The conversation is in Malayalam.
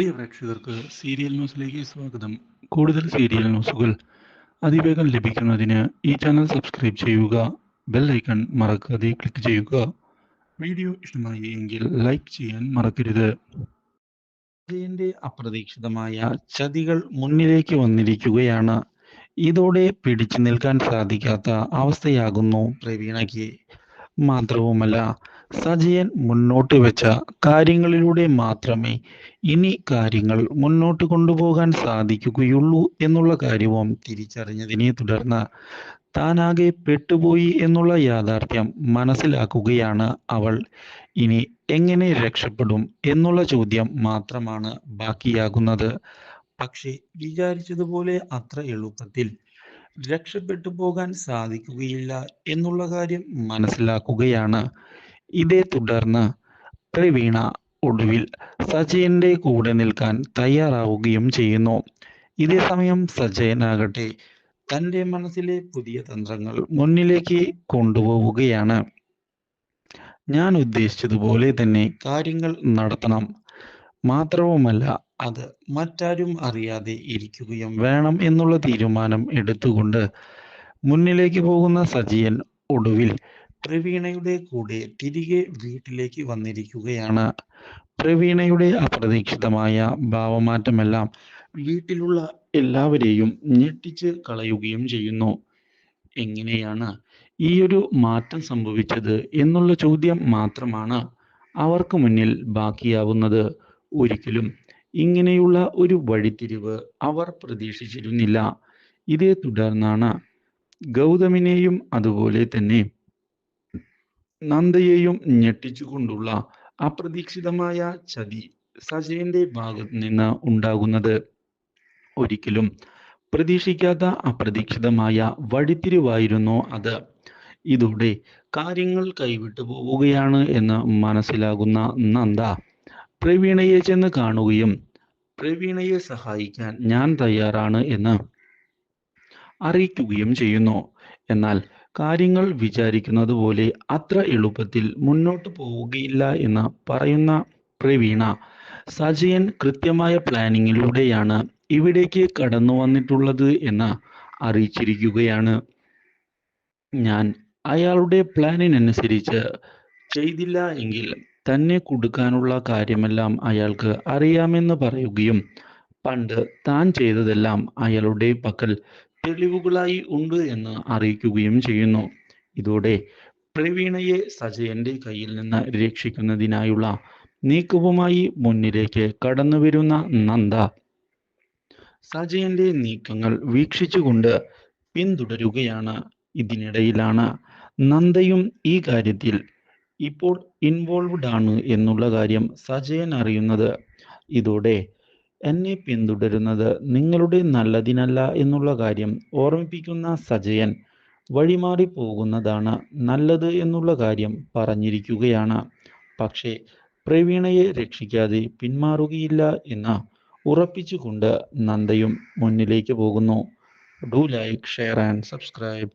പ്രിയ പ്രേക്ഷകർക്ക് സീരിയൽ ന്യൂസിലേക്ക് സ്വാഗതം. കൂടുതൽ സീരിയൽ ന്യൂസുകൾ അതിവേഗം ലഭിക്കുന്നതിന് ഈ ചാനൽ സബ്സ്ക്രൈബ് ചെയ്യുക. ബെൽ ഐക്കൺ മറക്കാതെ ക്ലിക്ക് ചെയ്യുക. വീഡിയോ ഇഷ്ടമായി എങ്കിൽ ലൈക്ക് ചെയ്യാൻ മറക്കരുത്. വിജയന്റെ അപ്രതീക്ഷിതമായ ചതികൾ മുന്നിലേക്ക് വന്നിരിക്കുകയാണ്. ഇതോടെ പിടിച്ചു നിൽക്കാൻ സാധിക്കാത്ത അവസ്ഥയാകുന്നു പ്രവീണയ്ക്ക്. മാത്രവുമല്ല, സജയൻ മുന്നോട്ട് വെച്ച കാര്യങ്ങളിലൂടെ മാത്രമേ ഇനി കാര്യങ്ങൾ മുന്നോട്ട് കൊണ്ടുപോകാൻ സാധിക്കുകയുള്ളൂ എന്നുള്ള കാര്യവും തിരിച്ചറിഞ്ഞതിനെ തുടർന്ന് താനാകെ പെട്ടുപോയി എന്നുള്ള യാഥാർത്ഥ്യം മനസ്സിലാക്കുകയാണ് അവൾ. ഇനി എങ്ങനെ രക്ഷപ്പെടും എന്നുള്ള ചോദ്യം മാത്രമാണ് ബാക്കിയാകുന്നത്. പക്ഷേ വിചാരിച്ചതുപോലെ അത്ര എളുപ്പത്തിൽ രക്ഷപ്പെട്ടു പോകാൻ സാധിക്കുകയില്ല എന്നുള്ള കാര്യം മനസ്സിലാക്കുകയാണ്. ഇതേ തുടർന്ന് പ്രവീണ ഒടുവിൽ സജയന്റെ കൂടെ നിൽക്കാൻ തയ്യാറാവുകയും ചെയ്യുന്നു. ഇതേ സമയം സജയനാകട്ടെ തൻ്റെ മനസ്സിലെ പുതിയ തന്ത്രങ്ങൾ മുന്നിലേക്ക് കൊണ്ടുപോവുകയാണ്. ഞാൻ ഉദ്ദേശിച്ചതുപോലെ തന്നെ കാര്യങ്ങൾ നടത്തണം, മാത്രവുമല്ല അത് മറ്റാരും അറിയാതെ ഇരിക്കുകയും വേണം എന്നുള്ള തീരുമാനം എടുത്തുകൊണ്ട് മുന്നിലേക്ക് പോകുന്ന സജയൻ ഒടുവിൽ പ്രവീണയുടെ കൂടെ തിരികെ വീട്ടിലേക്ക് വന്നിരിക്കുകയാണ്. പ്രവീണയുടെ അപ്രതീക്ഷിതമായ ഭാവമാറ്റമെല്ലാം വീട്ടിലുള്ള എല്ലാവരെയും ഞെട്ടിച്ച് കളയുകയും ചെയ്യുന്നു. എങ്ങനെയാണ് ഈ ഒരു മാറ്റം സംഭവിച്ചത് എന്നുള്ള ചോദ്യം മാത്രമാണ് അവർക്ക് മുന്നിൽ ബാക്കിയാവുന്നത്. ഒരിക്കലും ഇങ്ങനെയുള്ള ഒരു വഴിത്തിരിവ് അവർ പ്രതീക്ഷിച്ചിരുന്നില്ല. ഇതേ തുടർന്നാണ് ഗൗതമിനെയും അതുപോലെ തന്നെ നന്ദയെയും ഞെട്ടിച്ചുകൊണ്ടുള്ള അപ്രതീക്ഷിതമായ ചതി സജയന്റെ ഭാഗത്ത് നിന്ന് ഉണ്ടാകുന്നത്. ഒരിക്കലും പ്രതീക്ഷിക്കാത്ത അപ്രതീക്ഷിതമായ വഴിത്തിരിവായിരുന്നു അത്. ഇതോടെ കാര്യങ്ങൾ കൈവിട്ടു പോവുകയാണ് എന്ന് മനസ്സിലാകുന്ന നന്ദ പ്രവീണയെ ചെന്ന് കാണുകയും പ്രവീണയെ സഹായിക്കാൻ ഞാൻ തയ്യാറാണ് എന്ന് അറിയിക്കുകയും ചെയ്യുന്നു. എന്നാൽ കാര്യങ്ങൾ വിചാരിക്കുന്നത് പോലെ അത്ര എളുപ്പത്തിൽ മുന്നോട്ട് പോവുകയില്ല എന്ന് പറയുന്ന പ്രവീണ സജയൻ കൃത്യമായ പ്ലാനിങ്ങിലൂടെയാണ് ഇവിടേക്ക് കടന്നു വന്നിട്ടുള്ളത് എന്ന് അറിയിച്ചിരിക്കുകയാണ്. ഞാൻ അയാളുടെ പ്ലാനിനനുസരിച്ച് ചെയ്തില്ല എങ്കിൽ തന്നെ കൊടുക്കാനുള്ള കാര്യമെല്ലാം അയാൾക്ക് അറിയാമെന്ന് പറയുകയും പണ്ട് താൻ ചെയ്തതെല്ലാം അയാളുടെ പക്കൽ തെളിവുകളായി ഉണ്ട് എന്ന് അറിയിക്കുകയും ചെയ്യുന്നു. ഇതോടെ പ്രവീണയെ സജയന്റെ കയ്യിൽ നിന്ന് രക്ഷിക്കുന്നതിനായുള്ള നീക്കവുമായി മുന്നിലേക്ക് കടന്നു വരുന്ന നന്ദ സജയന്റെ നീക്കങ്ങൾ വീക്ഷിച്ചുകൊണ്ട് പിന്തുടരുകയാണ്. ഇതിനിടയിലാണ് നന്ദയും ഈ കാര്യത്തിൽ ഇപ്പോൾ ഇൻവോൾവ്ഡ് ആണ് എന്നുള്ള കാര്യം സജയൻ അറിയുന്നത്. ഇതോടെ എന്നെ പിന്തുടരുന്നത് നിങ്ങളുടെ നല്ലതിനല്ല എന്നുള്ള കാര്യം ഓർമ്മിപ്പിക്കുന്ന സജയൻ വഴിമാറി പോകുന്നതാണ് നല്ലത് എന്നുള്ള കാര്യം പറഞ്ഞിരിക്കുകയാണ്. പക്ഷേ പ്രവീണയെ രക്ഷിക്കാതെ പിന്മാറുകയില്ല എന്ന് ഉറപ്പിച്ചുകൊണ്ട് നന്ദയും മുന്നിലേക്ക് പോകുന്നു. Do like, share and subscribe.